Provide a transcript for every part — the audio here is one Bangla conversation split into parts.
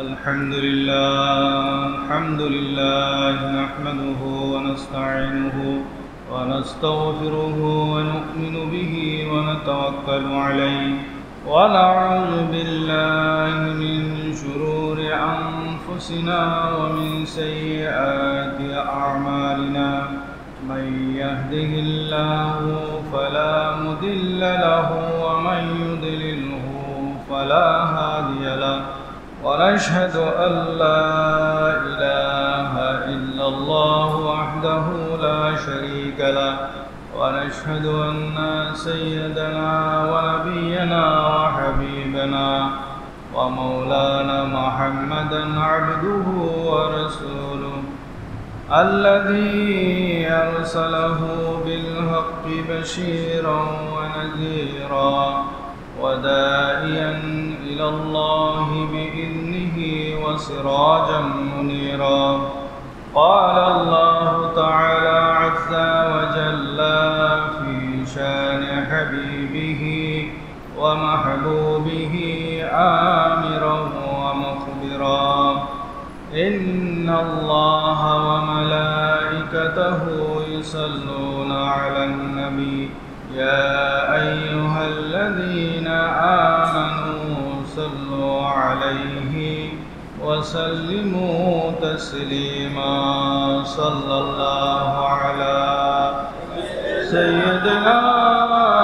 الحمد لله نحمده ونستعينه ونستغفره ونؤمن به ونتوكل عليه ونعوذ بالله من شرور أنفسنا ومن سيئات أعمالنا من يهده الله فلا مضل له ومن يضلله فلا هادي له ونشهد أن لا إله إلا الله وحده لا شريك له ونشهد أن سيدنا ونبينا وحبيبنا ومولانا محمدا عبده ورسوله الذي أرسله بالحق بشيرا ونذيرا وداعيا إلى الله بإذنه وسراجا منيرا قال الله تعالى عز وجل في شان حبيبه ومحبوبه آمرا ومخبرا إن الله وملائكته يصلون على النبي يا أيها الذين آمنوا صلوا عليه وسلموا تسليما صلى الله على سيدنا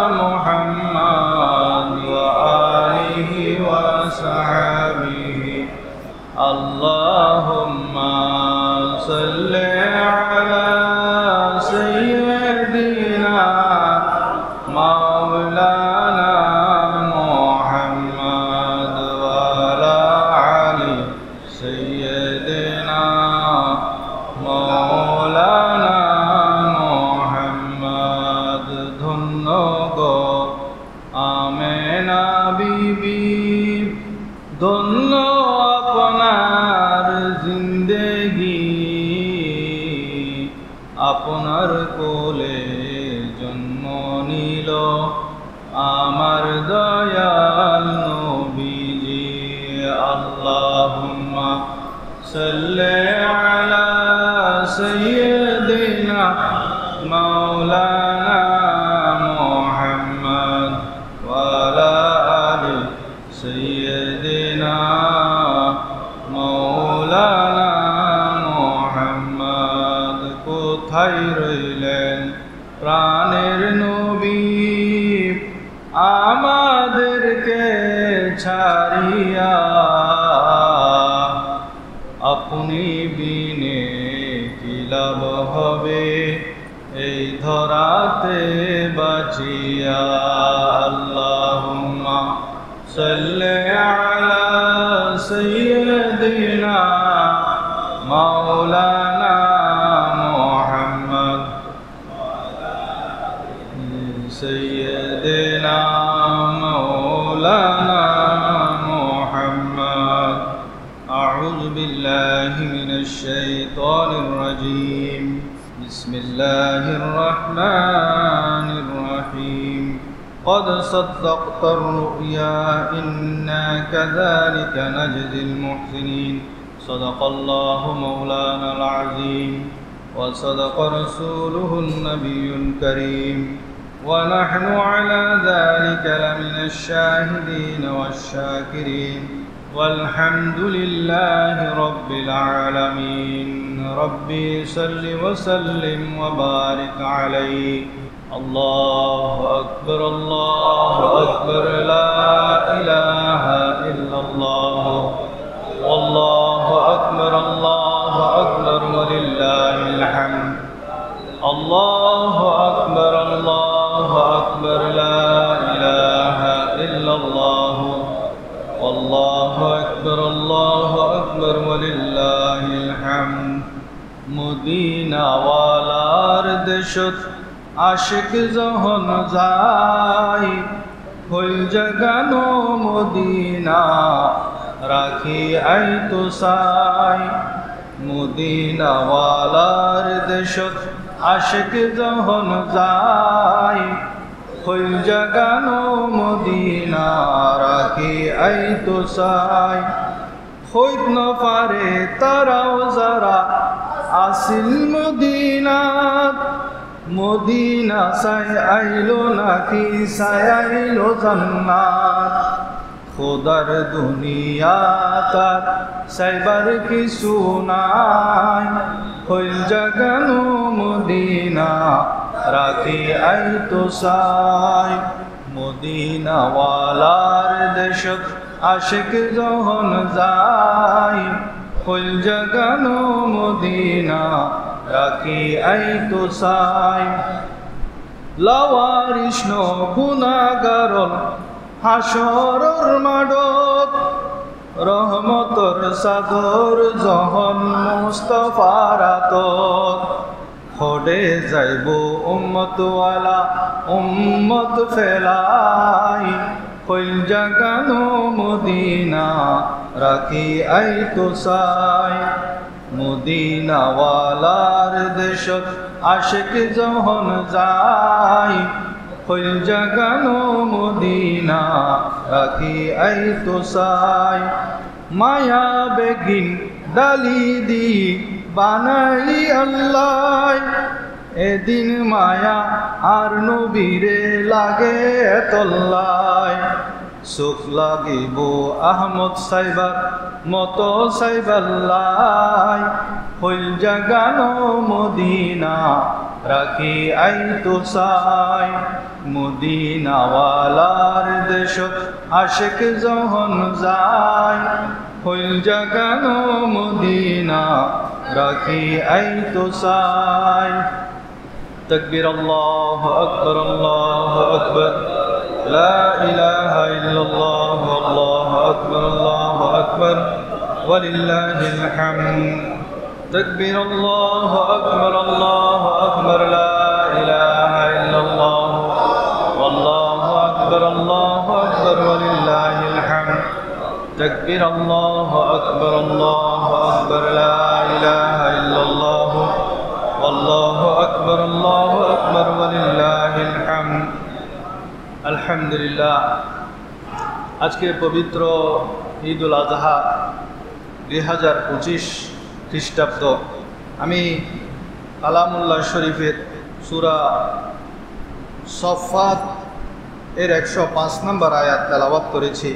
محمد وآله وصحبه اللهم صل على سيدنا مولانا محمد وعلى آل سيدنا مولانا محمد ধন্য গো আমেনা বিবি ধন্য আপনার জিন্দেগি আপনার কোলে জন্ম নিল আমার দয়াল নবীজি আল্লাহুম্মা সাল্লি আলা সাইয়্যিদিনা মাওলানা মুহাম্মদ ওয়া আলা আলি সাইয়্যিদিনা মাওলানা মুহাম্মদ কোথায় রইলেন প্রাণের নবী আমাদেরকে ছাড়িয়া আপনি বিনে কি লাভ হবে এই ধরাতে বাঁচিয়া আল্লাহুম্মা সাল্লি আলা সাইয়্যিদিনা মাওলানা মুহাম্মদ سيدنا مولانا محمد أعوذ بالله من الشيطان الرجيم بسم الله الرحمن الرحيم قد صدقت الرؤيا إنا كذلك نجزي المحسنين صدق الله مولانا العظيم وصدق رسوله النبي الكريم ونحن على ذلك لمن الشاهدين والشاكرين والحمد لله رب العالمين ربي صل وسلم وبارك عليه الله أكبر لا إله إلا الله والله أكبر ولله الحمد الله أكبر لا إله إلا الله والله أكبر ولله الحمد مدينة والار দেশত আশিক যখন যায় হইল জাগানো মদিনা রাখি আইতো সাই মদিনা ওয়ালার দেশত আশিক যখন যায় হইল জাগানো মদিনা রাখি আইতো সাই হইত নপারে তারাও যারা আসিল মদিনাত, মদিনা চাই আইলো নাকি চাই আইলো জান্নাত। খোদার দুনিয়া তার চাইবার কিছু নাই, হইল জাগানো মদিনা রাখি আইতো চাই। মদিনাওয়ালার দেশত আশিক যখন যায়, হইল জাগানো মদিনা রাখি আইতো চাই। লাওয়ারিস গুনাহগারল হাসরর মাডত, রহমতর সাদর যখন মুস্তাফার আতত। খড়ে যাইব উম্মতওয়ালা উম্মত ফেলাই, হইল জাগানো মদিনা রাখি আইতো চাই। মদিনাওয়ালার দেশত আশিক যখন যায়, হইল জাগানো মদিনা রাখি আইতো চাই। মায়া বেগিন ডালি দি বানাই আল্লাহ, এদিন মায়া আর নবীরে লাগে তল্লাই। চোখ লাগিব আহমদ সাইবার মতো সাইবাল্লাই, হইল জাগানো মদিনা রাখি আইতো চাই। মদিনাওয়ালার দেশত আশিক যখন যায়, হইল জাগানো মদিনা রাখি আইতো চাই। তাকবীর আল্লাহু আকবার, আল্লাহু আকবার, লা ইলাহা ইল্লাল্লাহ, আল্লাহু আকবার, আল্লাহু আকবার, ওয়ালিল্লাহিল হামদ। তাকবীর আল্লাহু আকবার, আল্লাহু আকবার, লা ইলাহা ইল্লাল্লাহ, আল্লাহু আকবার, আল্লাহু আকবার, ওয়ালিল্লাহিল হামদ। তাকবীর আল্লাহু আকবার, আল্লাহু আকবার, লা ইলাহা ইল্লাল্লাহ, আল্লাহু আকবার, আল্লাহু আকবার, ওয়ালিল্লাহিল হামদ। আলহামদুলিল্লাহ, আজকে পবিত্র ঈদুল আজহা 2025 খ্রিস্টাব্দ। আমি কালামুল্লাহ শরীফের সূরা সফফাত এর 105 নম্বর আয়াত তেলাওয়াত করেছি।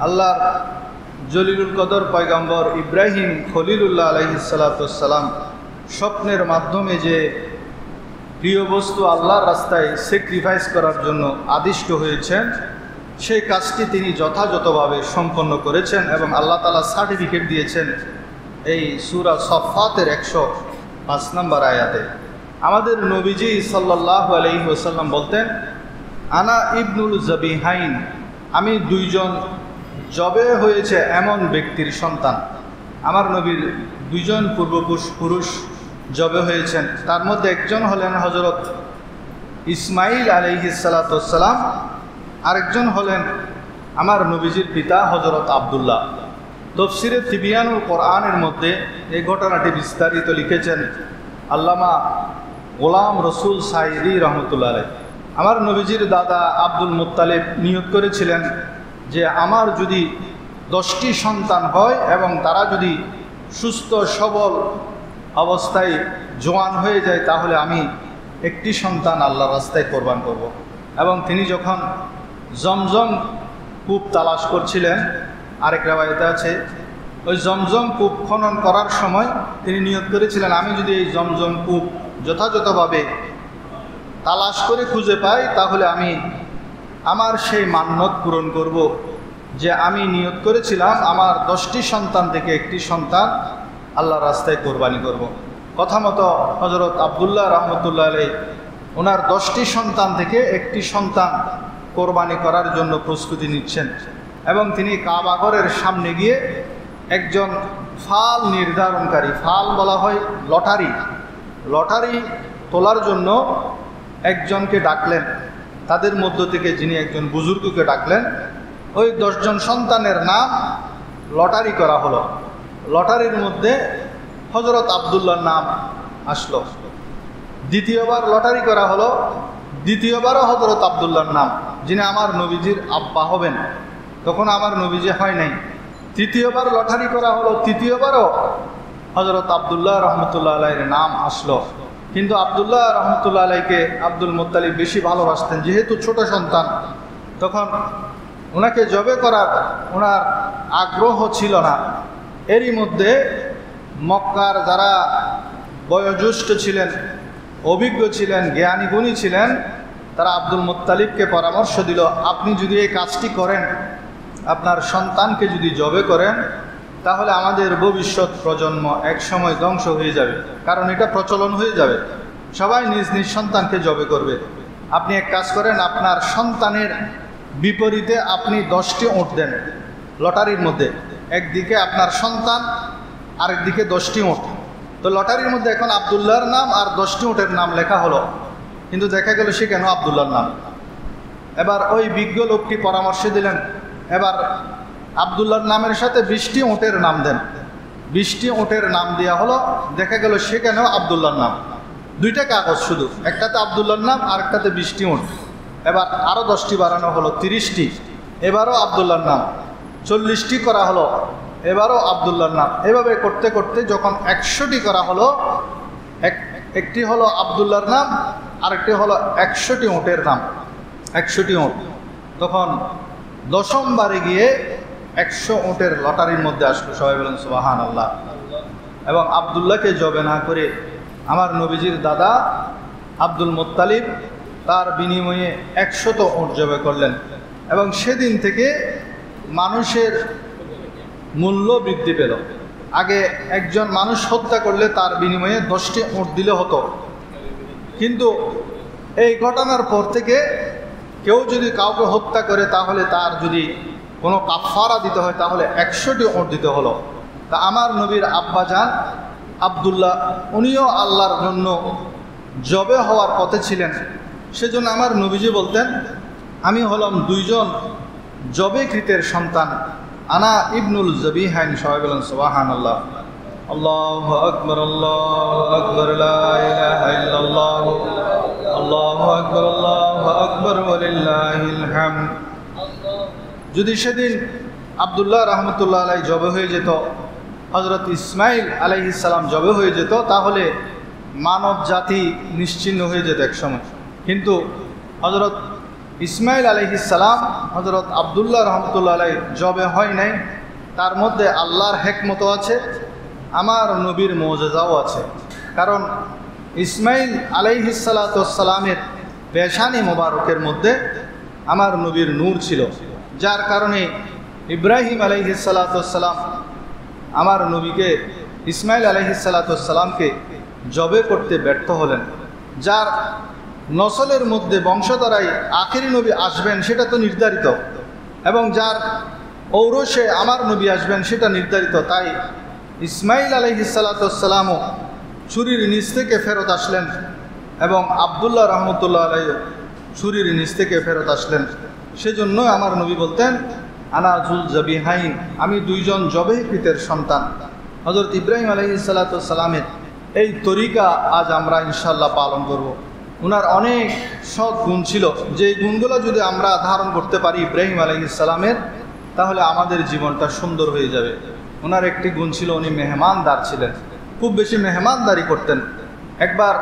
আল্লাহর জলিলুল কদর পয়গম্বর ইব্রাহিম খলিলুল্লাহ আলাইহিস সালাতু ওয়াস সালাম স্বপ্নের মাধ্যমে যে প্রিয় বস্তু আল্লাহর রাস্তায় স্যাক্রিফাইস করার জন্য আদিষ্ট হয়েছেন, সেই কাজটি তিনি যথাযথভাবে সম্পন্ন করেছেন এবং আল্লাহ তাআলা সার্টিফিকেট দিয়েছেন এই সূরা সফফাতের 105 নম্বর আয়াতে। আমাদের নবীজি সাল্লাল্লাহু আলাইহি ওয়াসাল্লাম বলতেন, আনা ইবনুল জাবিহাইন, আমি দুইজন জবে হয়েছে এমন ব্যক্তির সন্তান। আমার নবীর দুইজন পূর্বপুরুষ জবে হয়েছেন, তার মধ্যে একজন হলেন হযরত ইসমাইল আলাইহিস সালাতু ওয়াস সালাম, আরেকজন হলেন আমার নবীজির পিতা হযরত আব্দুল্লাহ। তাফসীরে তিবিয়ানুল কোরআনের মধ্যে এই ঘটনাটি বিস্তারিত লিখেছেন আল্লামা গোলাম রসুল সাইদি রহমতুল্লাহ আলাইহ। আমার নবীজির দাদা আব্দুল মুত্তালিব নিয়ত করেছিলেন যে আমার যদি 10টি সন্তান হয় এবং তারা যদি সুস্থ সবল অবস্থায় জোয়ান হয়ে যায়, তাহলে আমি একটি সন্তান আল্লাহর রাস্তায় কোরবান করব। এবং তিনি যখন জমজম কূপ তালাশ করছিলেন, আরেক রাওয়ায়াতে আছে ওই জমজম কূপ খনন করার সময় তিনি নিয়ত করেছিলেন, আমি যদি এই জমজম কূপ যথাযথভাবে তালাশ করে খুঁজে পাই, তাহলে আমি আমার সেই মান্যত পূরণ করব যে আমি নিয়ত করেছিলাম আমার 10টি সন্তান থেকে একটি সন্তান আল্লাহর রাস্তায় কোরবানি করব। কথা মতো হযরত আব্দুল্লাহ রহমতুল্লাহ আলাইহ ওনার 10টি সন্তান থেকে একটি সন্তান কোরবানি করার জন্য প্রস্তুতি নিচ্ছেন এবং তিনি কাবাঘরের সামনে গিয়ে একজন ফাল নির্ধারণকারী, ফাল বলা হয় লটারি তোলার জন্য একজনকে ডাকলেন। তাদের মধ্য থেকে যিনি একজন বুজুর্গকে ডাকলেন, ওই 10 জন সন্তানের নাম লটারি করা হলো। লটারির মধ্যে হযরত আব্দুল্লাহর নাম আসলো। দ্বিতীয়বার লটারি করা হলো, দ্বিতীয়বারও হযরত আব্দুল্লাহর নাম, যিনি আমার নবীজির আব্বা হবেন। তখন আমার নবীজি হয় নাই। তৃতীয়বার লটারি করা হলো, তৃতীয়বারও হযরত আব্দুল্লাহ রহমতুল্লাহ আলাইহির নাম আসলো। কিন্তু আব্দুল্লাহ রহমতুল্লাহ আলাইকে আব্দুল মুত্তালিব বেশি ভালোবাসতেন, যেহেতু ছোট সন্তান, তখন ওনাকে জবে করার ওনার আগ্রহ ছিল না। এরই মধ্যে মক্কার যারা বয়োজ্যেষ্ঠ ছিলেন, অভিজ্ঞ ছিলেন, জ্ঞানী গুণী ছিলেন, তারা আব্দুল মুত্তালিবকে পরামর্শ দিল, আপনি যদি এই কাজটি করেন, আপনার সন্তানকে যদি জবে করেন, তাহলে আমাদের ভবিষ্যৎ প্রজন্ম এক সময় ধ্বংস হয়ে যাবে, কারণ এটা প্রচলন হয়ে যাবে, সবাই নিজ নিজ সন্তানকে জবে করবে। আপনি এক কাজ করেন, আপনার সন্তানের বিপরীতে আপনি 10টি উট দেন লটারির মধ্যে, একদিকে আপনার সন্তান, আরেকদিকে 10টি উট। তো লটারির মধ্যে এখন আব্দুল্লাহর নাম আর 10টি উটের নাম লেখা হলো, কিন্তু দেখা গেল সে কেন আব্দুল্লাহর নাম। এবার ওই বিজ্ঞ লোকটি পরামর্শ দিলেন, এবার আব্দুল্লাহর নামের সাথে 20টি উটের নাম দেন। 20টি উটের নাম দেওয়া হলো, দেখা গেল সে কেন আব্দুল্লাহর নাম। 2টা কাগজ শুধু, একটাতে আব্দুল্লাহর নাম আর একটাতে 20টি উট। এবার আরও 10টি বাড়ানো হলো, 30টি, এবারও আব্দুল্লাহর নাম। 40টি করা হলো, এবারও আব্দুল্লাহর নাম। এভাবে করতে করতে যখন 100টি করা হলো, একটি হলো আব্দুল্লাহর নাম, আরেকটি হলো 100টি উটের নাম, 100টি উট। তখন 10ম বারে গিয়ে 100 উটের লটারির মধ্যে আসলো। সবাই বলেন সুবহানাল্লাহ। এবং আব্দুল্লাহকে জবে না করে আমার নবীজির দাদা আব্দুল মুত্তালিব তার বিনিময়ে 100 উট জবে করলেন। এবং সেদিন থেকে মানুষের মূল্য বৃদ্ধি পেল। আগে একজন মানুষ হত্যা করলে তার বিনিময়ে 10টি উট দিলে হতো, কিন্তু এই ঘটনার পর থেকে কেউ যদি কাউকে হত্যা করে, তাহলে তার যদি কোনো কাফারা দিতে হয়, তাহলে 100টি উট দিতে হলো। তা আমার নবীর আব্বাজান আব্দুল্লাহ, উনিও আল্লাহর জন্য জবে হওয়ার পথে ছিলেন। সেজন্য আমার নবীজি বলতেন, আমি হলাম 2জন জবেকৃতের সন্তান, আনা ইবনুল জবিহাইন। সবাই বলেন সুবহানাল্লাহ। আল্লাহু আকবার, আল্লাহু আকবার, লা ইলাহা ইল্লাল্লাহ, আল্লাহু আকবার, আল্লাহু আকবার, ওয়ালিল্লাহিল হামদ। যদি সেদিন আব্দুল্লাহ রহমতুল্লাহ আলাই জবে হয়ে যেত, হযরত ইসমাইল আলাইহিস সালাম জবে হয়ে যেত, তাহলে মানব জাতি নিশ্চিহ্ন হয়ে যেত একসময়। কিন্তু হযরত ইসমাইল আলাইহিস সালাম, হযরত আব্দুল্লাহ রহমতুল্লাহ আলাই জবে হয় নাই। তার মধ্যে আল্লাহর হিকমতও আছে, আমার নবীর মুজিজাও আছে। কারণ ইসমাইল আলাইহিস সালামের পেশানি মোবারকের মধ্যে আমার নবীর নূর ছিল, যার কারণে ইব্রাহিম আলাইহিস সালাম আমার নবীকে, ইসমাইল আলাইহিস সালামকে জবে করতে ব্যর্থ হলেন। যার নসলের মধ্যে বংশধারায় আখেরি নবী আসবেন সেটা তো নির্ধারিত, এবং যার ঔরসে আমার নবী আসবেন সেটা নির্ধারিত। তাই ইসমাইল আলাইহিস সালামও ছুরির নিচ থেকে ফেরত আসলেন, এবং আব্দুল্লাহ রহমতুল্লাহ আলাই ছুরির নিচ থেকে ফেরত আসলেন। সেজন্য আমার নবী বলতেন, আনা জুল জবিহাইন, আমি 2জন জবেকৃতের সন্তান। হযরত ইব্রাহিম আলাইহিস সালামের এই তরিকা আজ আমরা ইনশাআল্লাহ পালন করব। ওনার অনেক সৎ গুণ ছিল, যে গুণগুলো যদি আমরা ধারণ করতে পারি ইব্রাহিম আলাইহিস সালামের, তাহলে আমাদের জীবনটা সুন্দর হয়ে যাবে। ওনার একটি গুণ ছিল, উনি মেহমানদার ছিলেন, খুব বেশি মেহমানদারি করতেন। একবার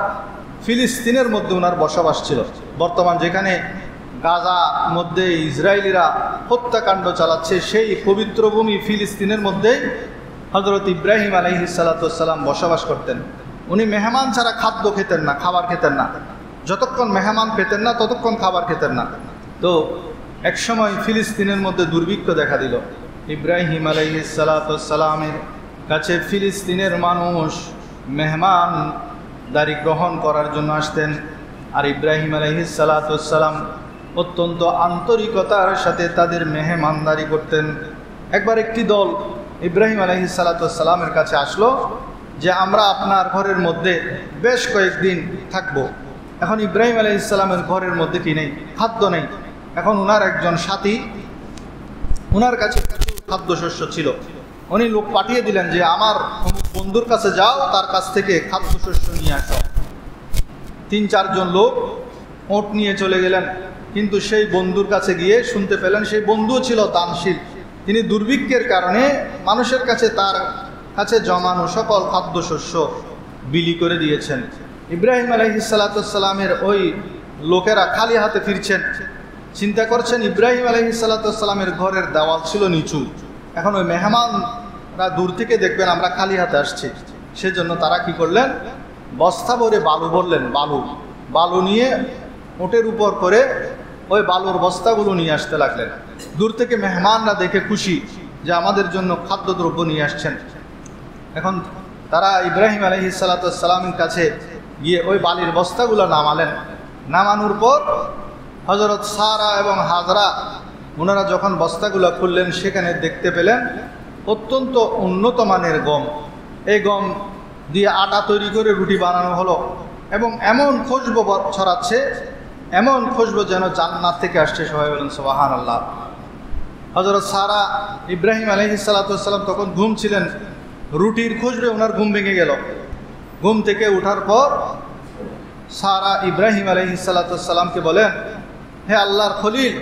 ফিলিস্তিনের মধ্যে ওনার বসবাস ছিল, বর্তমান যেখানে গাজা মধ্যে ইসরায়েলিরা হত্যাকাণ্ড চালাচ্ছে, সেই পবিত্র ভূমি ফিলিস্তিনের মধ্যেই হযরত ইব্রাহিম আলাইহিস সালাম বসবাস করতেন। উনি মেহমান ছাড়া খাদ্য খেতেন না, খাবার খেতেন না। যতক্ষণ মেহমান পেতেন না ততক্ষণ খাবার খেতেন না। তো একসময় ফিলিস্তিনের মধ্যে দুর্ভিক্ষ দেখা দিল। ইব্রাহিম আলাইহিস সালামের কাছে ফিলিস্তিনের মানুষ মেহমানদারি গ্রহণ করার জন্য আসতেন, আর ইব্রাহিম আলাইহিস সালাম অত্যন্ত আন্তরিকতার সাথে তাদের মেহমানদারি করতেন। একবার একটি দল ইব্রাহিম আলাইহিস সালামের কাছে আসলো যে আমরা আপনার ঘরের মধ্যে বেশ কয়েকদিন থাকব। এখন ইব্রাহিম আলাইহিস সালামের ঘরের মধ্যে কি নেই? খাদ্য নেই। এখন ওনার একজন সাথী, ওনার কাছে খাদ্যশস্য ছিল। উনি লোক পাঠিয়ে দিলেন যে আমার বন্ধুর কাছে যাও, তার কাছ থেকে খাদ্যশস্য নিয়ে আসো। 3-4 জন লোক ওট নিয়ে চলে গেলেন, কিন্তু সেই বন্ধুর কাছে গিয়ে শুনতে পেলেন সেই বন্ধুও ছিল দানশীল, তিনি দুর্ভিক্ষের কারণে মানুষের কাছে তার কাছে জমানো সকল খাদ্যশস্য বিলি করে দিয়েছেন। ইব্রাহিম আলাইহিসসালামের ওই লোকেরা খালি হাতে ফিরছেন, চিন্তা করছেন ইব্রাহিম আলাইহিসসালামের ঘরের দেওয়াল ছিল নিচু, এখন ওই মেহমানরা দূর থেকে দেখবেন আমরা খালি হাতে আসছি, সেজন্য তারা কি করলেন, বস্তা ভরে বালু ভরলেন, বালু নিয়ে ওটের উপর করে ওই বালুর বস্তাগুলো নিয়ে আসতে লাগলেন। দূর থেকে মেহমানরা দেখে খুশি যে আমাদের জন্য খাদ্যদ্রব্য নিয়ে আসছেন। এখন তারা ইব্রাহিম আলাইহিসসালামের কাছে গিয়ে ওই বালির বস্তাগুলো নামালেন। নামানোর পর হযরত সারা এবং হাজরা ওনারা যখন বস্তাগুলো খুললেন, সেখানে দেখতে পেলেন অত্যন্ত উন্নত মানের গম। এই গম দিয়ে আটা তৈরি করে রুটি বানানো হলো এবং এমন খুশবু ছড়াচ্ছে, এমন খুশবু যেন জান্নাত থেকে আসছে। সবাই বলেন সুবহানাল্লাহ। হযরত সারা ইব্রাহিম আলাইহিসসালাম তখন ঘুমছিলেন, রুটির খুশবে ওনার ঘুম ভেঙে গেল। ঘুম থেকে ওঠার পর সারা ইব্রাহিম আলাইহিসসালামকে বলেন, হে আল্লাহর খলিল,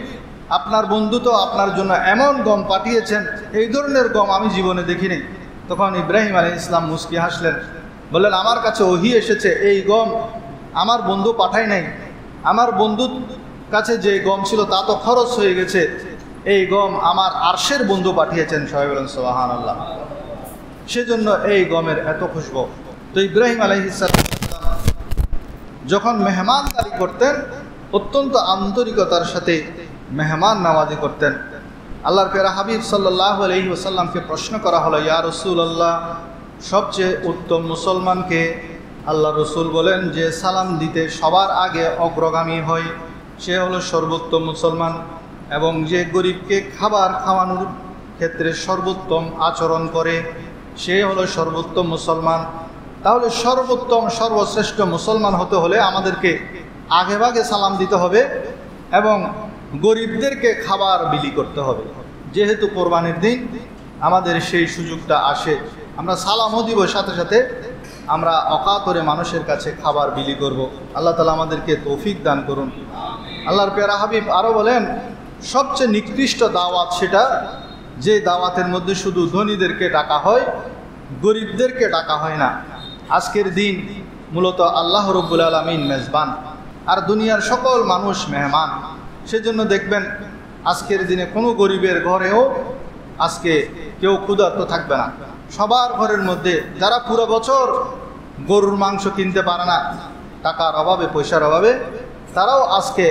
আপনার বন্ধু তো আপনার জন্য এমন গম পাঠিয়েছেন, এই ধরনের গম আমি জীবনে দেখিনি। তখন ইব্রাহিম আলাইহিসসালাম মুস্কি হাসলেন, বললেন, আমার কাছে ওহী এসেছে, এই গম আমার বন্ধু পাঠায় নাই, আমার বন্ধুর কাছে যে গম ছিল তা তো খরচ হয়ে গেছে, এই গম আমার আরশের বন্ধু পাঠিয়েছেন। সবাই বলেন সুবহানাল্লাহ। সেজন্য এই গমের এত খুশবু। তো ইব্রাহিম আলাইহিসসালাম যখন মেহমানদারি করতেন, অত্যন্ত আন্তরিকতার সাথে মেহমান নওয়াজি করতেন। আল্লাহর প্যারা হাবিব সাল্লাল্লাহু আলাইহি ওয়াসাল্লামকে প্রশ্ন করা হলো, ইয়া রাসূলুল্লাহ, সবচেয়ে উত্তম মুসলমানকে? আল্লাহ রসুল বলেন, যে সালাম দিতে সবার আগে অগ্রগামী হয় সে হলো সর্বোত্তম মুসলমান, এবং যে গরিবকে খাবার খাওয়ানোর ক্ষেত্রে সর্বোত্তম আচরণ করে সে হলো সর্বোত্তম মুসলমান। তাহলে সর্বোত্তম সর্বশ্রেষ্ঠ মুসলমান হতে হলে আমাদেরকে আগেভাগে সালাম দিতে হবে এবং গরিবদেরকে খাবার বিলি করতে হবে। যেহেতু কোরবানির দিন আমাদের সেই সুযোগটা আসে, আমরা সালামও দিব, সাথে সাথে আমরা অকাতরে মানুষের কাছে খাবার বিলি করব। আল্লাহ তাআলা আমাদেরকে তৌফিক দান করুন। আল্লাহর প্যারা হাবিব আরও বলেন, সবচেয়ে নিকৃষ্ট দাওয়াত সেটা যে দাওয়াতের মধ্যে শুধু ধনীদেরকে ডাকা হয়, গরিবদেরকে ডাকা হয় না। আজকের দিন মূলত আল্লাহ রাব্বুল আলামিন মেজবান, আর দুনিয়ার সকল মানুষ মেহমান। সেজন্য দেখবেন আজকের দিনে কোনো গরিবের ঘরেও আজকে কেউ ক্ষুধার্ত থাকবে না। সবার ঘরের মধ্যে যারা পুরো বছর গরুর মাংস কিনতে পারে না, টাকার অভাবে, পয়সার অভাবে, তারাও আজকে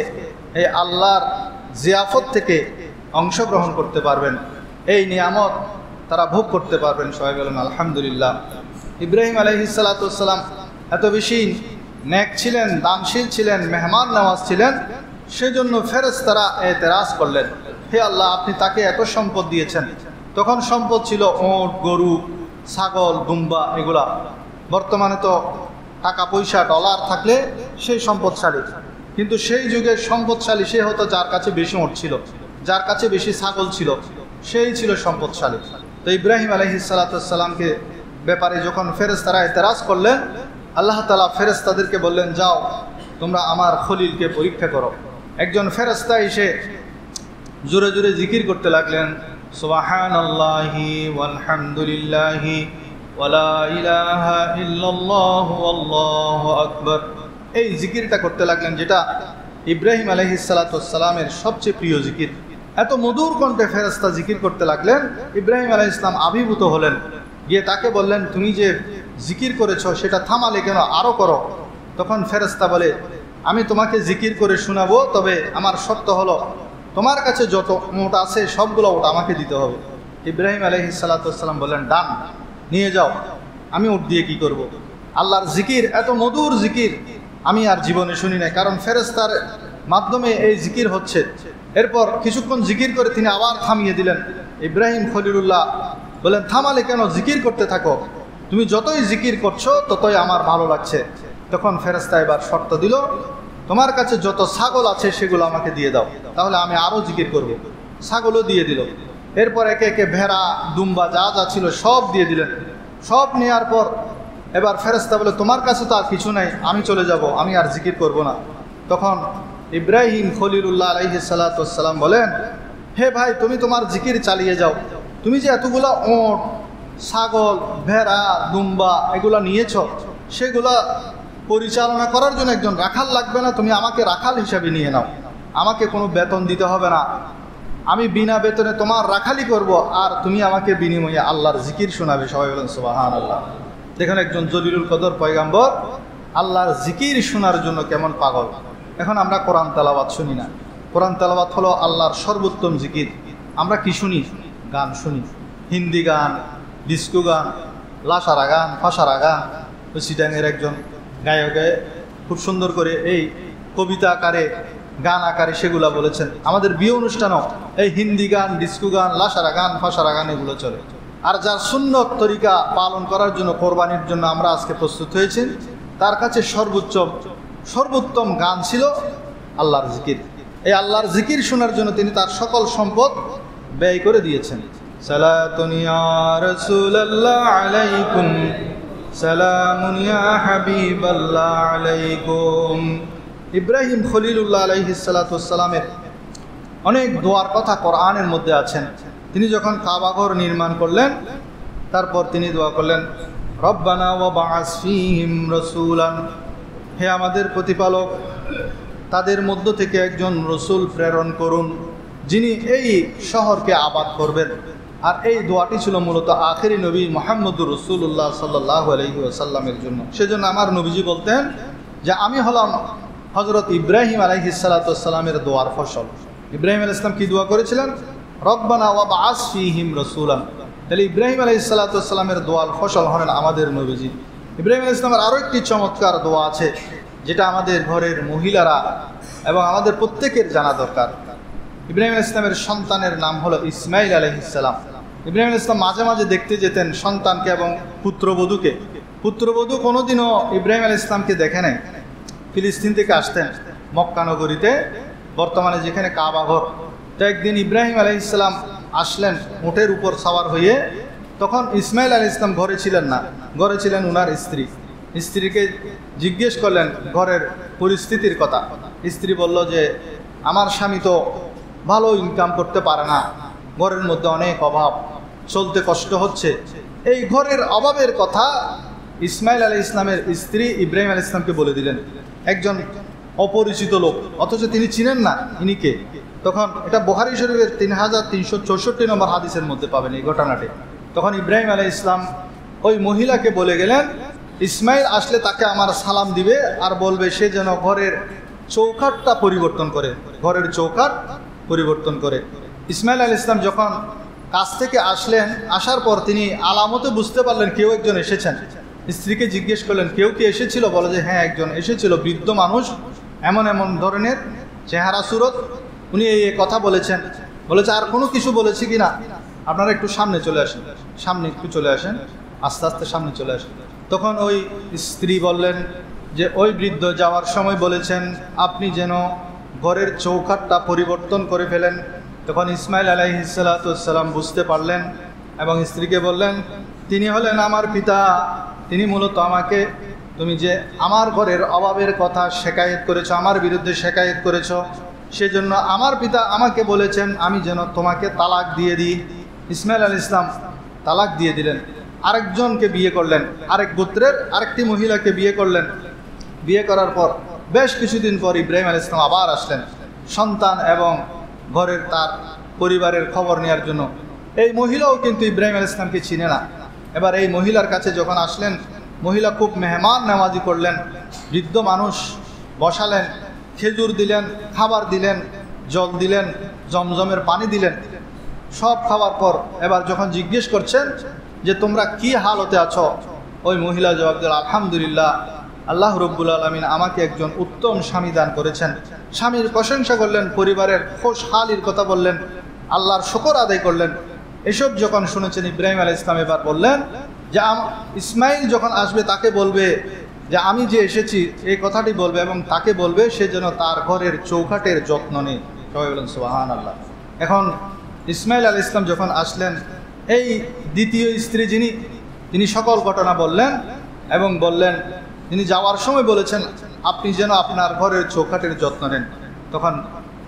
এই আল্লাহর জিয়াফত থেকে অংশগ্রহণ করতে পারবেন, এই নিয়ামত তারা ভোগ করতে পারবেন। সবাই বলেন আলহামদুলিল্লাহ। ইব্রাহিম আলাইহিসসালাম এত বেশি নেক ছিলেন, দানশীল ছিলেন, মেহমান নওয়াজ ছিলেন, সেজন্য ফেরেশতারা এতেরাজ করলেন, হে আল্লাহ, আপনি তাকে এত সম্পদ দিয়েছেন। তখন সম্পদ ছিল ওট, গরু, ছাগল, দুম্বা, এগুলা। বর্তমানে তো টাকা পয়সা, ডলার থাকলে সেই সম্পদশালী, কিন্তু সেই যুগে সম্পদশালী সে হতো যার কাছে বেশি ওট ছিল, যার কাছে বেশি ছাগল ছিল, সেই ছিল সম্পদশালী। তো ইব্রাহিম আলাইহিসসালামকে ব্যাপারে যখন ফেরেশতারা এতেরাজ করলেন, আল্লাহ তাআলা ফেরেশতাদেরকে বললেন, যাও তোমরা আমার খলিলকে পরীক্ষা করো। একজন ফেরেশতা এসে জোরে জোরে জিকির করতে লাগলেন, সুবহানাল্লাহি ওয়ালহামদুলিল্লাহি ওয়ালা ইলাহা ইল্লাল্লাহু আল্লাহু আকবার। এই জিকিরটা করতে লাগলেন, যেটা ইব্রাহিম আলাইহিসসালামের সবচেয়ে প্রিয় জিকির। এত মধুর কণ্ঠে ফেরেশতা জিকির করতে লাগলেন, ইব্রাহিম আলাইহিস সালাম আবির্ভূত হলেন, গিয়ে তাকে বললেন, তুমি যে জিকির করেছো সেটা থামালে কেন, আরও করো। তখন ফেরেশতা বলে, আমি তোমাকে জিকির করে শোনাবো, তবে আমার শর্ত হলো তোমার কাছে যত ওট আছে সবগুলো ওট আমাকে দিতে হবে। ইব্রাহিম আলাইহিসসালাম বললেন, ডান, নিয়ে যাও, আমি ওট দিয়ে কি করব। আল্লাহর জিকির এত মধুর জিকির আমি আর জীবনে শুনি নাই, কারণ ফেরেশতার মাধ্যমে এই জিকির হচ্ছে। এরপর কিছুক্ষণ জিকির করে তিনি আবার থামিয়ে দিলেন। ইব্রাহিম খলিলুল্লাহ বলেন, থামালে কেন, জিকির করতে থাকো, তুমি যতই জিকির করছো ততই আমার ভালো লাগছে। তখন ফেরেশতা এবার শর্ত দিল, তোমার কাছে যত ছাগল আছে সেগুলো আমাকে দিয়ে দাও, তাহলে আমি আরও জিকির করব। ছাগলও দিয়ে দিল। এরপর একে একে ভেড়া, দুম্বা যা যা ছিল সব দিয়ে দিলেন। সব নেওয়ার পর এবার ফেরেশতা বলে, তোমার কাছে তো আর কিছু নাই, আমি চলে যাব, আমি আর জিকির করব না। তখন ইব্রাহিম খলিলুল্লাহ আলাইহিসসালাম বলেন, হে ভাই, তুমি তোমার জিকির চালিয়ে যাও, তুমি যে এতগুলা ওঁট, ছাগল, ভেড়া, দুম্বা এগুলা নিয়েছ, সেগুলা পরিচালনা করার জন্য একজন রাখাল লাগবে না? তুমি আমাকে রাখাল হিসাবে নিয়ে নাও, আমাকে কোনো বেতন দিতে হবে না, আমি বিনা বেতনে তোমার রাখালি করব, আর তুমি আমাকে বিনিময়ে আল্লাহর জিকির শোনাবে। সবাই বলেন সুবহানাল্লাহ। দেখেন একজন জলিলুল কদর পয়গাম্বর আল্লাহর জিকির শোনার জন্য কেমন পাগল। এখন আমরা কোরআন তেলাওয়াত শুনি না। কোরআন তেলাওয়াত হলো আল্লাহর সর্বোত্তম জিকির। আমরা কি শুনি? গান শুনি, হিন্দি গান, ডিস্কো গান, লাসারা গান, ফাঁসারা গান। ওই সিটাঙের একজন গায়কে খুব সুন্দর করে এই কবিতা আকারে, গান আকারে সেগুলা বলেছেন। আমাদের বিয়ে অনুষ্ঠানও এই হিন্দি গান, ডিস্কো গান, লাসারা গান, ফাঁসারা গান এগুলো চলে। আর যার সুন্নত তরিকা পালন করার জন্য, কোরবানির জন্য আমরা আজকে প্রস্তুত হয়েছি, তার কাছে সর্বোত্তম গান ছিল আল্লাহর জিকির। এই আল্লাহর জিকির শোনার জন্য তিনি তার সকল সম্পদ ব্যয় করে দিয়েছেন। সালাতুন ইয়া রাসূলুল্লাহ আলাইকুম, সালামুন ইয়া হাবিবাল্লাহ আলাইকুম। ইব্রাহিম খলিলুল্লাহ আলাইহিস সালাতু ওয়াস সালামের অনেক দোয়ার কথা কোরআনের মধ্যে আছেন। তিনি যখন কাবাঘর নির্মাণ করলেন, তারপর তিনি দোয়া করলেন, রব্বানা ওয়া বা'আস ফীহিম রাসূলান, হে আমাদের প্রতিপালক, তাদের মধ্য থেকে একজন রসুল প্রেরণ করুন, যিনি এই শহরকে আবাদ করবেন। আর এই দোয়াটি ছিল মূলত আখেরি নবী মুহাম্মদুর রাসূলুল্লাহ সাল্লাল্লাহু আলাইহি ওয়াসাল্লামের জন্য। সেজন্য আমার নবীজি বলতেন যে আমি হলাম হযরত ইব্রাহিম আলাইহিস সালাতু ওয়াস সালামের দোয়ার ফসল। ইব্রাহিম আলাইহিস সালাম কি দোয়া করেছিলেন? রব্বানা ওয়া বা'আস ফীহিম রাসূলান। তাহলে ইব্রাহিম আলাইহিস সালাতু ওয়াস সালামের দোয়ার ফসল হলেন আমাদের নবীজি। ইব্রাহিম আলাইহিস সালামের আরও একটি চমৎকার দোয়া আছে, যেটা আমাদের ঘরের মহিলারা এবং আমাদের প্রত্যেকের জানা দরকার। ইব্রাহিম আলাইহিস সালামের সন্তানের নাম হলো ইসমাইল আলাইহিস সালাম। ইব্রাহিম আলাইহিস সালাম মাঝে মাঝে দেখতে যেতেন সন্তানকে এবং পুত্রবধূকে। পুত্রবধূ কোনোদিনও ইব্রাহিম আলাইহিস সালামকে দেখে নাই। ফিলিস্তিন থেকে আসতেন মক্কা নগরীতে, বর্তমানে যেখানে কাবাঘর। তো একদিন ইব্রাহিম আলাইহিস সালাম আসলেন উটের উপর সাওয়ার হয়ে। তখন ইসমাইল আলাইহিস সালাম ঘরে ছিলেন না, ঘরে ছিলেন উনার স্ত্রী। স্ত্রীকে জিজ্ঞেস করলেন ঘরের পরিস্থিতির কথা। স্ত্রী বলল যে আমার স্বামী তো ভালো ইনকাম করতে পারে না, ঘরের মধ্যে অনেক অভাব, চলতে কষ্ট হচ্ছে। এই ঘরের অভাবের কথা ইসমাইল আলাইহিস ইসলামের স্ত্রী ইব্রাহিম আলাইহিস ইসলামকে বলে দিলেন। একজন অপরিচিত লোক, অথচ তিনি চিনেন না ইনি কে। তখন এটা বুখারী শরীফের 3364 নম্বর হাদিসের মধ্যে পাবেন এই ঘটনাটি। তখন ইব্রাহিম আলাইহিস ইসলাম ওই মহিলাকে বলে গেলেন, ইসমাইল আসলে তাকে আমার সালাম দিবে আর বলবে সে যেন ঘরের চৌকাঠটা পরিবর্তন করে, ঘরের চৌকাঠ পরিবর্তন করে। ইসমাইল আলাইহিস ইসলাম যখন কাছ থেকে আসলেন, আসার পর তিনি আলামতে বুঝতে পারলেন কেউ একজন এসেছেন। স্ত্রীকে জিজ্ঞেস করলেন কেউ কি এসেছিল? বলে যে হ্যাঁ একজন এসেছিল, বৃদ্ধ মানুষ, এমন এমন ধরনের চেহারা সুরত, উনি এই কথা বলেছেন। বলেছে আর কোনো কিছু বলেছে কি না? আপনারা একটু সামনে চলে আসেন, সামনে একটু চলে আসেন, আস্তে আস্তে সামনে চলে আসেন। তখন ওই স্ত্রী বললেন যে ওই বৃদ্ধ যাওয়ার সময় বলেছেন আপনি যেন ঘরের চৌকাঠটা পরিবর্তন করে ফেলেন। তখন ইসমাইল আলাইহিস সালাতু ওয়াস সালাম বুঝতে পারলেন এবং স্ত্রীকে বললেন তিনি হলেন আমার পিতা, তিনি মূলত আমাকে, তুমি যে আমার ঘরের অভাবের কথা শেকায়েত করেছো, আমার বিরুদ্ধে শেকায়েত করেছো, সেজন্য আমার পিতা আমাকে বলেছেন আমি যেন তোমাকে তালাক দিয়ে দিই। ইসমাইল আলাইহিস ইসলাম তালাক দিয়ে দিলেন। আরেকজনকে বিয়ে করলেন, আরেক গোত্রের আরেকটি মহিলাকে বিয়ে করলেন। বিয়ে করার পর বেশ কিছুদিন পর ইব্রাহিম আলাইহিস সালাম আবার আসলেন সন্তান এবং ঘরের তার পরিবারের খবর নেওয়ার জন্য। এই মহিলাও কিন্তু ইব্রাহিম আলাইহিস সালামকে চিনে না। এবার এই মহিলার কাছে যখন আসলেন, মহিলা খুব মেহমান নেওয়াজি করলেন, বৃদ্ধ মানুষ বসালেন, খেজুর দিলেন, খাবার দিলেন, জল দিলেন, জমজমের পানি দিলেন। সব খাওয়ার পর এবার যখন জিজ্ঞেস করছেন যে তোমরা কি হালতে আছো, ওই মহিলা জবাব দিল আলহামদুলিল্লাহ, আল্লাহ রব্বুল আলামিন আমাকে একজন উত্তম স্বামী দান করেছেন। স্বামীর প্রশংসা করলেন, পরিবারের খোশহালির কথা বললেন, আল্লাহর শুকর আদায় করলেন। এসব যখন শুনেছেন ইব্রাহিম আলাইহিস সালাম এবার বললেন যে ইসমাইল যখন আসবে তাকে বলবে যে আমি যে এসেছি এই কথাটি বলবে এবং তাকে বলবে সে যেন তার ঘরের চৌকাঠের যত্ন নেয়। সবাই বলেন সুবহানাল্লাহ। এখন ইসমাইল আলাইহিস সালাম যখন আসলেন, এই দ্বিতীয় স্ত্রী তিনি সকল ঘটনা বললেন এবং বললেন তিনি যাওয়ার সময় বলেছেন আপনি যেন আপনার ঘরের চৌকাঠের যত্ন নেন। তখন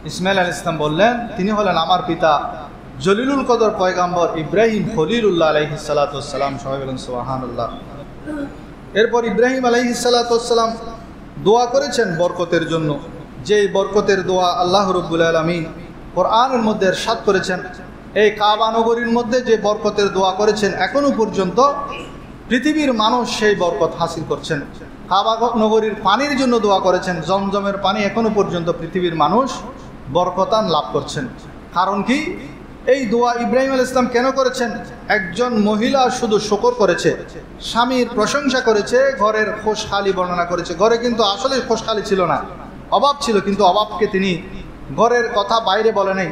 ইসমাইল আলাইহিস সালাম বললেন তিনি হলেন আমার পিতা জলিলুল কদর পয়গাম্বর ইব্রাহিম খলিলুল্লাহ আলাইহিস সালাতু ওয়াস সালাম। সবাই বলেন সুবহানাল্লাহ। এরপর ইব্রাহিম আলাইহিস সালাতু ওয়াস সালাম দোয়া করেছেন বরকতের জন্য, যেই বরকতের দোয়া আল্লাহ রাব্বুল আলামিন কোরআনের মধ্যে ইরশাদ করেছেন। এই কাবা নগরীর মধ্যে যে বরকতের দোয়া করেছেন এখনো পর্যন্ত পৃথিবীর মানুষ সেই বরকত হাসিল করছেন। কাবা নগরীর পানির জন্য দোয়া করেছেন, জমজমের পানি এখনো পর্যন্ত পৃথিবীর মানুষ বরকতান লাভ করছেন। কারণ কি? এই দোয়া ইব্রাহিম আলাইহিস সালাম কেন করেছেন? একজন মহিলা শুধু শুকর করেছে, স্বামীর প্রশংসা করেছে, ঘরের খোশহালি বর্ণনা করেছে। ঘরে কিন্তু আসলে খোশহালি ছিল না, অভাব ছিল, কিন্তু অভাবকে তিনি ঘরের কথা বাইরে বলে নাই।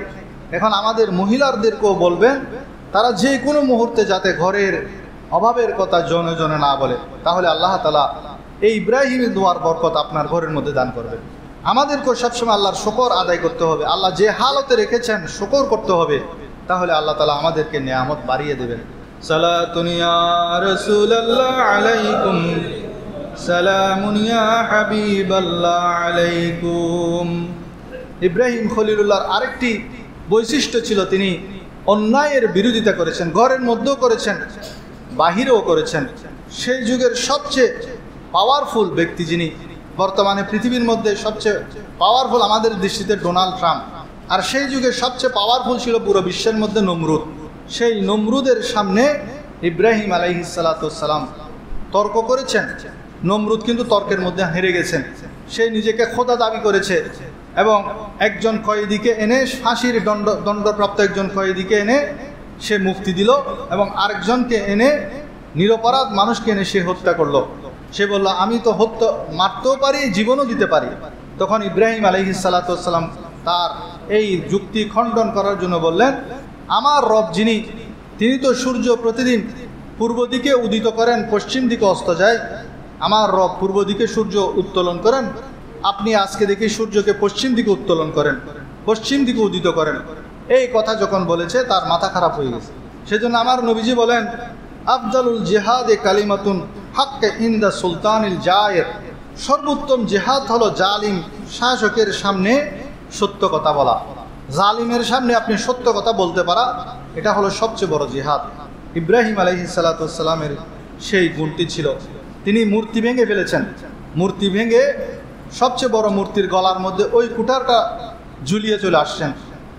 এখন আমাদের মহিলাদেরকেও বলবেন তারা যে কোনো মুহূর্তে যাতে ঘরের অভাবের কথা জনে জনে না বলে, তাহলে আল্লাহ তাআলা এই ইব্রাহিমের দোয়ার বরকত আপনার ঘরের মধ্যে দান করবেন। আমাদেরকেও সবসময় আল্লাহর শুকর আদায় করতে হবে। আল্লাহ যে হালতে রেখেছেন শুকর করতে হবে, তাহলে আল্লাহ তাআলা আমাদেরকে নিয়ামত বাড়িয়ে দেবেন। সালাতুন ইয়া রাসূলুল্লাহ আলাইকুম, সালামুন ইয়া হাবিবাল্লাহ আলাইকুম। ইব্রাহিম খলিলুল্লাহর আরেকটি বৈশিষ্ট্য ছিল, তিনি অন্যায়ের বিরোধিতা করেছেন, ঘরের মধ্যেও করেছেন, বাহিরেও করেছেন। সেই যুগের সবচেয়ে পাওয়ারফুল ব্যক্তি যিনি, বর্তমানে পৃথিবীর মধ্যে সবচেয়ে পাওয়ারফুল আমাদের দৃষ্টিতে ডোনাল্ড ট্রাম্প, আর সেই যুগে সবচেয়ে পাওয়ারফুল ছিল পুরো বিশ্বের মধ্যে নমরুদ। সেই নমরুদের সামনে ইব্রাহিম আলাইহিস সালাতু ওয়াস সালাম তর্ক করেছেন। নমরুদ কিন্তু তর্কের মধ্যে হেরে গেছেন। সে নিজেকে খোদা দাবি করেছে এবং একজন কয়েদিকে এনে, ফাঁসির দণ্ডপ্রাপ্ত একজন কয়েদিকে এনে সে মুক্তি দিল এবং আরেকজনকে এনে, নিরপরাধ মানুষকে এনে সে হত্যা করলো। সে বলল আমি তো মারতেও পারি, জীবনও দিতে পারি। তখন ইব্রাহিম আলাইহিস সালাতু ওয়াস সালাম তার এই যুক্তি খণ্ডন করার জন্য বললেন, আমার রব যিনি, তিনি তো সূর্য প্রতিদিন পূর্ব দিকে উদিত করেন, পশ্চিম দিকে অস্ত যায়। আমার রব পূর্ব দিকে সূর্য উত্তোলন করেন, আপনি আজকে দেখি সূর্যকে পশ্চিম দিকে উত্তোলন করেন, পশ্চিম দিকে উদিত করেন। এই কথা যখন বলেছে তার মাথা খারাপ হয়ে গেছে। সেজন্য আমার নবীজি বলেন, আফদালুল জিহাদে কালিমাতুন হাক্কে ইনদা সুলতানিল জায়ের, সর্বোত্তম জিহাদ হলো জালিম শাসকের সামনে সত্য কথা বলা। জালিমের সামনে আপনি সত্য কথা বলতে পারা, এটা হলো সবচেয়ে বড় জিহাদ। ইব্রাহিম আলাইহিস সালাতু ওয়াস সালামের সেই গুণটি ছিল। তিনি মূর্তি ভেঙে ফেলেছেন। মূর্তি ভেঙে সবচেয়ে বড় মূর্তির গলার মধ্যে ওই কুঠারটা ঝুলিয়ে চলে আসছেন।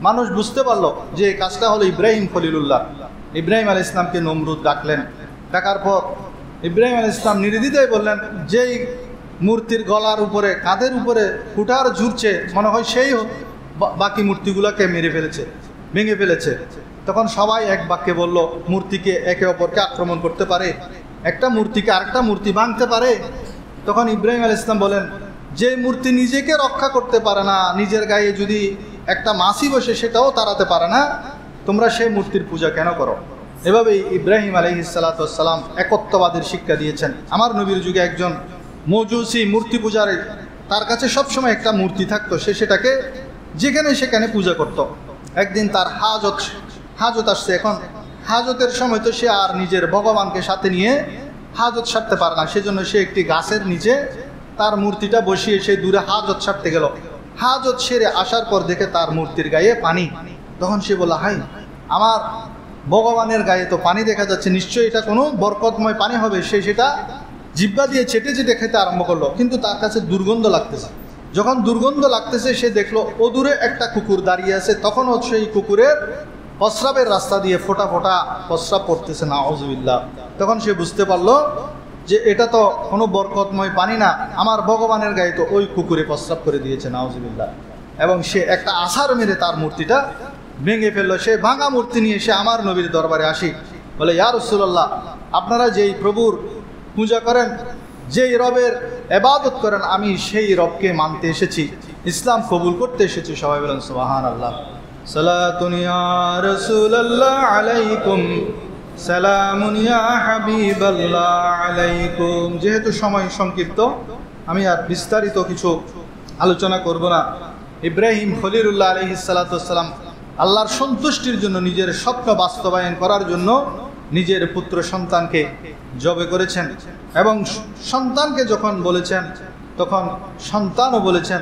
মানুষ বুঝতে পারলো যে এই কাজটা হলো ইব্রাহিম খলিলুল্লাহ। ইব্রাহিম আলাইহিস সালামকে নমরুদ ডাকলেন। ডাকার পর ইব্রাহিম আলাইহিস সালাম নির্দ্বিধায় বললেন, যেই মূর্তির গলার উপরে, কাঁধের উপরে কুঠার ঝুরছে, মনে হয় সেই বাকি মূর্তিগুলোকে মেরে ফেলেছে, ভেঙে ফেলেছে। তখন সবাই এক বাক্যে বলল, মূর্তিকে একে অপরকে আক্রমণ করতে পারে, একটা মূর্তিকে আরেকটা মূর্তি ভাঙতে পারে। তখন ইব্রাহিম আলাইহিস সালাম বলেন, যে মূর্তি নিজেকে রক্ষা করতে পারে না, নিজের গায়ে যদি একটা মাছি বসে সেটাও তাড়াতে পারে না, তোমরা সেই মূর্তির পূজা কেন করো? এভাবেই ইব্রাহিম আলাইহিস সালাতু ওয়াস সালাম একত্ববাদের শিক্ষা দিয়েছেন। আমার নবীর যুগে একজন মজুসি মূর্তি পূজারী, তার কাছে সবসময় একটা মূর্তি থাকতো, সে সেটাকে যেখানে সেখানে পূজা করত। একদিন তার হাজত আসছে। এখন হাজতের সময় তো সে আর নিজের ভগবানকে সাথে নিয়ে হাজত সারতে পারে না, সেজন্য সে একটি গাছের নিচে তার মূর্তিটা বসিয়ে সে দূরে হাজত সারতে গেল। হাজত সেরে আসার পর দেখে তার মূর্তির গায়ে পানি। তখন সে বলল, হাই, আমার ভগবানের গায়ে তো পানি দেখা যাচ্ছে, নিশ্চয়ই এটা কোনো বরকতময় পানি হবে। সে সেটা জিহ্বা দিয়ে চেটে চেটে খেতে আরম্ভ করলো, কিন্তু তার কাছে দুর্গন্ধ লাগতেছে। যখন দুর্গন্ধ লাগতেছে সে দেখলো অদূরে একটা কুকুর দাঁড়িয়ে আছে। তখনও সেই কুকুরের প্রস্রাবের রাস্তা দিয়ে ফোঁটা ফোঁটা প্রস্রাব পড়তেছে, নাউযুবিল্লাহ। তখন সে বুঝতে পারলো যে এটা তো কোনো বরকতময় পানি না, আমার ভগবানের গায়ে তো ওই কুকুরে প্রস্রাব করে দিয়েছে, নাউযুবিল্লাহ। এবং সে একটা আছাড় মেরে তার মূর্তিটা ভেঙে ফেললো। সে ভাঙা মূর্তি নিয়ে সে আমার নবীর দরবারে আসি, বলে, ইয়া রাসূলুল্লাহ, আপনারা যেই প্রভুর পূজা করেন, যেই রবের ইবাদত করেন, আমি সেই রবকে মানতে এসেছি, ইসলাম কবুল করতে এসেছি। সবাই বলেন সুবহানাল্লাহ। সালাতুন ইয়া রাসূলুল্লাহ আলাইকুম, সালামুন ইয়া হাবিবাল্লাহ আলাইকুম। যেহেতু সময় সংক্ষিপ্ত, আমি আর বিস্তারিত কিছু আলোচনা করব না। ইব্রাহিম খলিলুল্লাহ আলাইহিস সালাতু ওয়াস সালাম আল্লাহর সন্তুষ্টির জন্য, নিজের স্বপ্ন বাস্তবায়ন করার জন্য নিজের পুত্র সন্তানকে জবে করেছেন। এবং সন্তানকে যখন বলেছেন, তখন সন্তানও বলেছেন,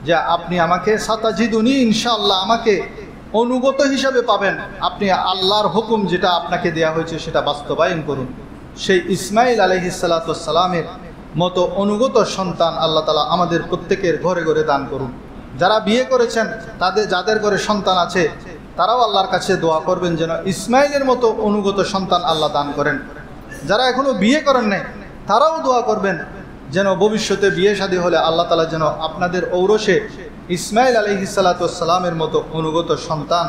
যে আপনি আমাকে সাতাজিদুনি ইনশাআল্লাহ আমাকে অনুগত হিসাবে পাবেন, আপনি আল্লাহর হুকুম যেটা আপনাকে দেয়া হয়েছে সেটা বাস্তবায়ন করুন। সেই ইসমাইল আলাইহিস সালাতু ওয়াস সালামের মতো অনুগত সন্তান আল্লাহ তাআলা আমাদের প্রত্যেকের ঘরে ঘরে দান করুন। যারা বিয়ে করেছেন যাদের ঘরে সন্তান আছে তারাও আল্লাহর কাছে দোয়া করবেন যেন ইসমাইলের মতো অনুগত সন্তান আল্লাহ দান করেন। যারা এখনো বিয়ে করেন নাই তারাও দোয়া করবেন যেন ভবিষ্যতে বিয়ে শাদী হলে আল্লাহ তাআলা যেন আপনাদের ঔরসে ইসমাইল আলাইহিস সালাতু ওয়াস সালামের মতো অনুগত সন্তান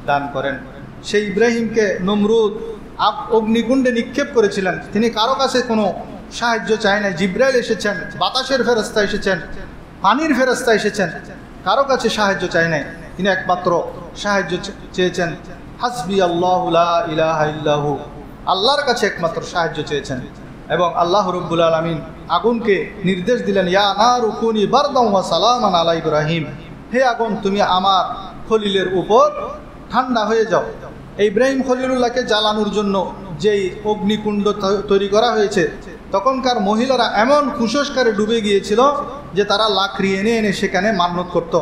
দান করেন। সেই ইব্রাহিমকে নমরুদ অগ্নিকুণ্ডে নিক্ষেপ করেছিলেন, তিনি কারো কাছে কোনো সাহায্য চায় নাই। জিব্রাইল এসেছেন, বাতাসের ফেরেশতা এসেছেন, পানির ফেরেশতা এসেছেন, কারো কাছে সাহায্য চায় নাই। তিনি একমাত্র সাহায্য চেয়েছেন হাসবি আল্লাহু লা ইলাহা ইল্লাহু, আল্লাহর কাছে একমাত্র সাহায্য চেয়েছেন। এবং আল্লাহ রাব্বুল আলামিন আগুনকে নির্দেশ দিলেন, ইয়া নারু কুনি বারদান ওয়া সালামান আলা ইব্রাহিম, হে আগুন তুমি আমার খলিলের উপর ঠান্ডা হয়ে যাও। ইব্রাহিম খলিলুল্লাহকে জ্বালানোর জন্য যেই অগ্নিকুণ্ড তৈরি করা হয়েছে তখনকার মহিলারা এমন কুসংস্কারে ডুবে গিয়েছিল যে তারা লাকড়ি এনে এনে সেখানে মান্যত করত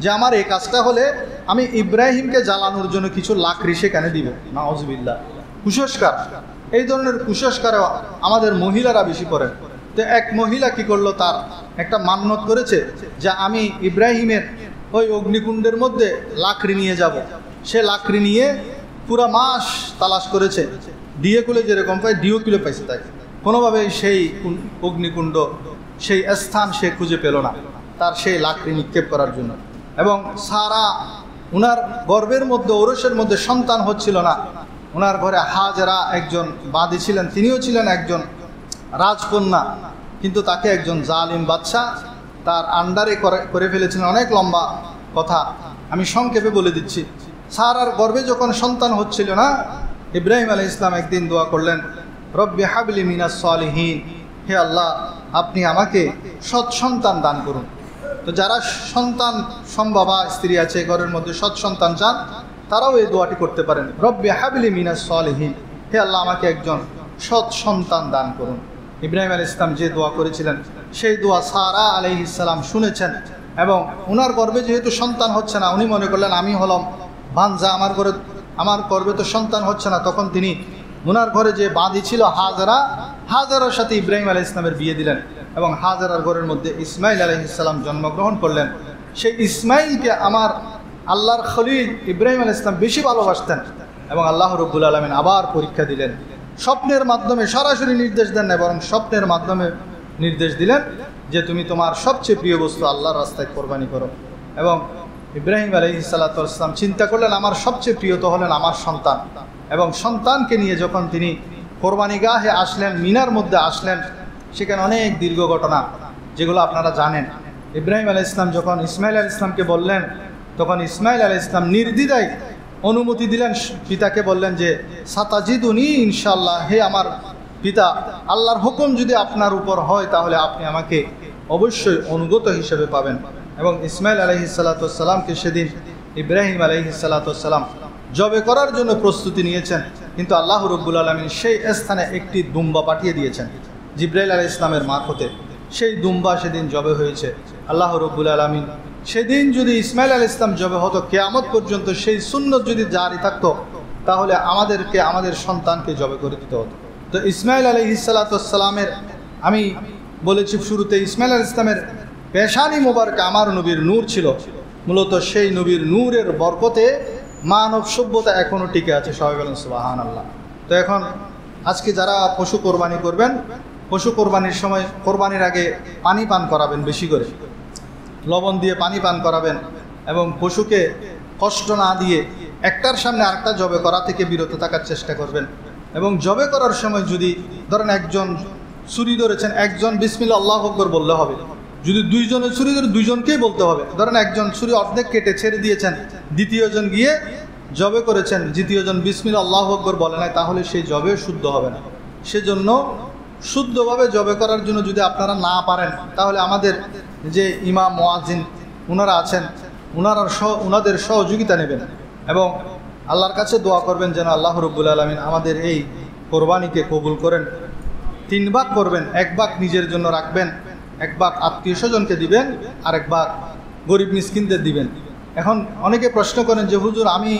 যে আমার এই কাজটা হলে আমি ইব্রাহিমকে জ্বালানোর জন্য কিছু লাকড়ি সেখানে দিব। নাউজুবিল্লাহ, কুসংস্কার, এই ধরনের কুসংস্কারে আমাদের মহিলারা বেশি পড়ে। তো এক মহিলা কি করলো, তার একটা মান্যত করেছে যে আমি ইব্রাহিমের ওই অগ্নিকুণ্ডের মধ্যে লাকড়ি নিয়ে যাব। সে লাকড়ি নিয়ে পুরা মাস তালাশ করেছে, ডিএ কুলে যেরকম পায় ডিও কিলো পাইছে, তাই কোনোভাবে সেই অগ্নিকুণ্ড সেই স্থান সে খুঁজে পেল না তার সেই লাকড়ি নিক্ষেপ করার জন্য। এবং সারা উনার গর্ভের মধ্যে ঔরসের মধ্যে সন্তান হচ্ছিল না। ওনার ঘরে হাজেরা একজন বাদী ছিলেন, তিনিও ছিলেন একজন রাজকন্যা, কিন্তু তাকে একজন জালিম বাদশা তার আন্ডারে করে ফেলেছিলেন। অনেক লম্বা কথা, আমি সংক্ষেপে বলে দিচ্ছি। সারার গর্ভে যখন সন্তান হচ্ছিল না, ইব্রাহিম আলাইহিস সালাম একদিন দোয়া করলেন, রব্বি হাবলি মিনাস সালিহিন, হে আল্লাহ আপনি আমাকে সৎ সন্তান দান করুন। তো যারা সন্তান সম্ভবা স্ত্রী আছে ঘরের মধ্যে সৎ সন্তান চান তারাও এই দোয়াটি করতে পারেন, রব্বি হাবলি মিনাস সালিহিন, হে আল্লাহ আমাকে একজন সৎ সন্তান দান করুন। ইব্রাহিম আলাইহিস সালাম যে দোয়া করেছিলেন সেই দোয়া সারা আলাইহিস সালাম শুনেছেন। এবং ওনার গর্ভে যেহেতু সন্তান হচ্ছে না, উনি মনে করলেন আমি হলাম ভাঞ্জা, আমার গর্ভে তো সন্তান হচ্ছে না। তখন তিনি ওনার ঘরে যে বাঁধি ছিল হাজেরার সাথে ইব্রাহিম আলাইহিস সালামের বিয়ে দিলেন এবং হাজেরার ঘরের মধ্যে ইসমাইল আলাইহিস সালাম জন্মগ্রহণ করলেন। সেই ইসমাইলকে আমার আল্লাহর খলিল ইব্রাহিম আলাইহিস সালাম বেশি ভালোবাসতেন। এবং আল্লাহ রাব্বুল আলামিন আবার পরীক্ষা দিলেন, স্বপ্নের মাধ্যমে, সরাসরি নির্দেশ দেন না বরং স্বপ্নের মাধ্যমে নির্দেশ দিলেন যে তুমি তোমার সবচেয়ে প্রিয় বস্তু আল্লাহর রাস্তায় কোরবানি করো। এবং ইব্রাহিম আলাইহিস সালাতু ওয়াস সালাম চিন্তা করলেন আমার সবচেয়ে প্রিয় তো হলেন আমার সন্তান। এবং সন্তানকে নিয়ে যখন তিনি কোরবানিগাহে আসলেন, মিনার মধ্যে আসলেন, সেখানে অনেক দীর্ঘ ঘটনা যেগুলো আপনারা জানেন। ইব্রাহিম আলাইহিস সালাম যখন ইসমাইল আলাইহিস সালামকে বললেন তখন ইসমাইল আলাইহিস সালাম নির্দ্বিধায় অনুমতি দিলেন, পিতাকে বললেন যে সাতাজিদুনি ইনশাআল্লাহ, হে আমার পিতা আল্লাহর হুকুম যদি আপনার উপর হয় তাহলে আপনি আমাকে অবশ্যই অনুগত হিসেবে পাবেন। এবং ইসমাইল আলাইহিস সালাতু ওয়াস সালামকে সেদিন ইব্রাহিম আলাইহিস সালাতু ওয়াস সালাম জবে করার জন্য প্রস্তুতি নিয়েছেন, কিন্তু আল্লাহ রাব্বুল আলামিন সেই স্থানে একটি দুম্বা পাঠিয়ে দিয়েছেন জিবরাইল আলাইহিস সালামের মারফতে। সেই দুম্বা সেদিন জবে হয়েছে। আল্লাহ রাব্বুল আলামিন সেদিন যদি ইসমাইল আলাইহিস সালাম জবে হতো, কিয়ামত পর্যন্ত সেই সুন্নত যদি জারি থাকতো তাহলে আমাদেরকে আমাদের সন্তানকে জবে করে দিতে হতো। তো ইসমাইল আলাইহিস সালাতু ওয়াস সালামের, আমি বলেছি শুরুতে, ইসমাইল আলাইহিস সালামের পেশানি মোবারকে আমার নবীর নূর ছিল। মূলত সেই নবীর নূরের বরকতে মানব সভ্যতা এখনও টিকে আছে। সবাই বলেন সুবহানাল্লাহ। তো এখন আজকে যারা পশু কোরবানি করবেন, পশু কোরবানির সময় কোরবানির আগে পানি পান করাবেন, বেশি করে লবণ দিয়ে পানি পান করাবেন এবং পশুকে কষ্ট না দিয়ে একটার সামনে আরেকটা জবে করা থেকে বিরত থাকার চেষ্টা করবেন। এবং জবে করার সময় যদি ধরেন একজন ছুরি ধরেছেন, একজন বিসমিল্লাহ আল্লাহু আকবার বললে হবে। যদি দুইজনের ছুরি ধরে দুইজনকেই বলতে হবে। ধরেন একজন ছুরি অর্ধেক কেটে ছেড়ে দিয়েছেন, দ্বিতীয়জন গিয়ে জবে করেছেন, দ্বিতীয়জন বিসমিল্লাহ আল্লাহু আকবার বলে নাই, তাহলে সেই জবে শুদ্ধ হবে না। সেজন্য শুদ্ধভাবে জবে করার জন্য যদি আপনারা না পারেন তাহলে আমাদের যে ইমাম মুয়াজ্জিন ওনারা আছেন, ওনাদের সহযোগিতা নেবেন এবং আল্লাহর কাছে দোয়া করবেন যেন আল্লাহ রাব্বুল আলামিন আমাদের এই কোরবানিকে কবুল করেন। 3 ভাগ করবেন, 1 ভাগ নিজের জন্য রাখবেন, 1 ভাগ আত্মীয় স্বজনকে দিবেন, আর 1 ভাগ গরিব মিসকিনদের দিবেন। এখন অনেকে প্রশ্ন করেন যে হুজুর আমি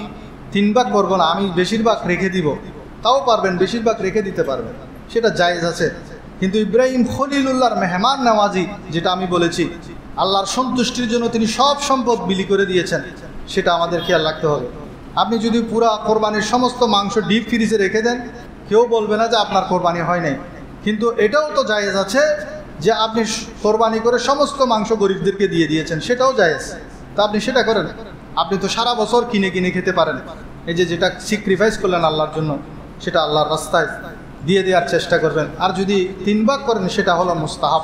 3 ভাগ করবো না, আমি বেশিরভাগ রেখে দিব। তাও পারবেন, বেশিরভাগ রেখে দিতে পারবেন, সেটা জায়েজ আছে। কিন্তু ইব্রাহিম খলিলুল্লাহর মেহমান নেওয়াজি, যেটা আমি বলেছি, আল্লাহর সন্তুষ্টির জন্য তিনি সব সম্পদ বিলি করে দিয়েছেন, সেটা আমাদের খেয়াল রাখতে হবে। আপনি যদি পুরা কোরবানির সমস্ত মাংস ডিপ ফ্রিজে রেখে দেন, কেউ বলবে না যে আপনার কোরবানি হয় নাই। কিন্তু এটাও তো জায়েজ আছে যে আপনি কোরবানি করে সমস্ত মাংস গরিবদেরকে দিয়ে দিয়েছেন, সেটাও জায়েজ। তা আপনি সেটা করেন। আপনি তো সারা বছর কিনে কিনে খেতে পারেন। এই যে যেটা স্যাক্রিফাইস করলেন আল্লাহর জন্য, সেটা আল্লাহর রাস্তায় দিয়ে দেওয়ার চেষ্টা করবেন। আর যদি 3 ভাগ করেন, সেটা হলো মুস্তাহাব।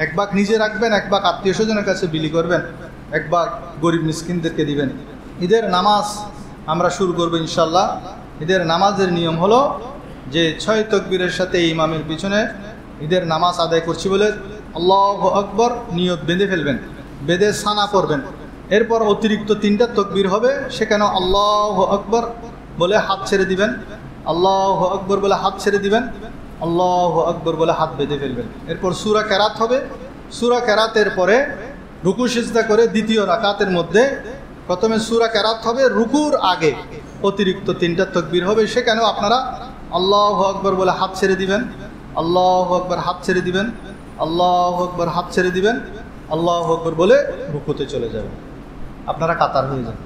1 ভাগ নিজে রাখবেন, 1 ভাগ আত্মীয় স্বজনের কাছে বিলি করবেন, 1 ভাগ গরিব মিসকিনদেরকে দিবেন। ঈদের নামাজ আমরা শুরু করব ইনশাল্লাহ। ঈদের নামাজের নিয়ম হলো যে 6 তাকবীরের সাথে ইমামের পিছনে ঈদের নামাজ আদায় করছি বলে আল্লাহু আকবার নিয়ত বেঁধে ফেলবেন, বেঁধে সানা করবেন। এরপর অতিরিক্ত 3টা তাকবীর হবে, সেখানে আল্লাহু আকবার বলে হাত ছেড়ে দিবেন, আল্লাহু আকবার বলে হাত ছেড়ে দিবেন, আল্লাহু আকবার বলে হাত বেঁধে ফেলবেন। এরপর সূরা কেরাত হবে। সূরা কেরাতের পরে রুকু সিজদা করে দ্বিতীয় রাকাতের মধ্যে প্রথমে সূরা কেরাত হবে, রুকুর আগে অতিরিক্ত 3টা তাকবীর হবে, সেখানেও আপনারা আল্লাহু আকবার বলে হাত ছেড়ে দিবেন, আল্লাহু আকবার হাত ছেড়ে দিবেন, আল্লাহু আকবার হাত ছেড়ে দিবেন, আল্লাহু আকবার বলে রুকুতে চলে যাবেন। আপনারা কাতার হয়ে যান।